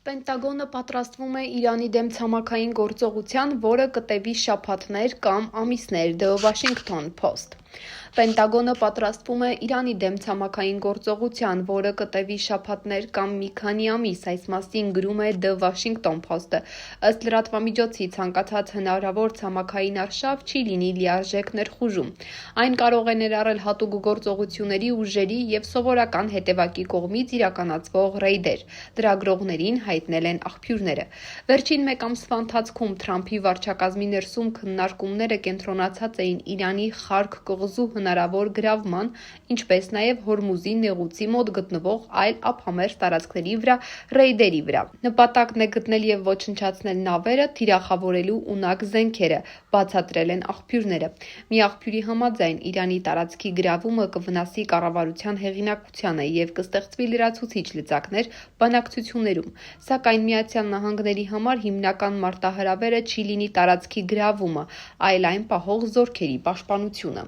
Պենտագոնը պատրաստվում է Իրանի դեմ ցամաքային գործողության, որը կտևի շաբաթներ կամ ամիսներ, The Washington Post։ Պենտագոնը պատրաստվում է Իրանի դեմ ցամաքային գործողության, որը կտևի շաբաթներ կամ մի քանի ամիս, այս մասին գրում է The Washington Post-ը։ Ըստ լրատվամիջոցի, ցանկացած հնարավոր ցամաքային արշավ չի լինի լիարժեք ներխուժում։ Այն կարող է ներառել հատուկ գործողությունների ուժերի և սովորական հետևակի կողմից իրականացվող ռեյդեր, լրագրողներին հայտնել են աղբյուրները։ Վերջին մեկ ամսվա ընթացքում Թրամփի վարչակազմի ներսում քննարկումները կենտրոնացած էին Իրանի Խարկ կղզու հնարավոր գրավման, ինչպես նաև Հորմուզի նեղուցի մոտ գտնվող այլ ափամերձ տարածքների վրա ռեյդերի վրա։ Նպատակն է գտնել և ոչնչացնել նավերը, թիրախավորելու ունակ զենքերը, բացատրել են աղբյուրները։ Մի աղբյուրի համաձայն Իրանի տարածքի գրավումը կվնասի կառավարության հեղինակությանը և կստեղծվի լրացուցիչ լծակներ բանակցություններում, սակայն Միացյալ Նահանգների համար հիմնական մարտահրավերը չի լինի տարածքի գրավումը, այլ այն պահող զորքերի պաշտպանությունը։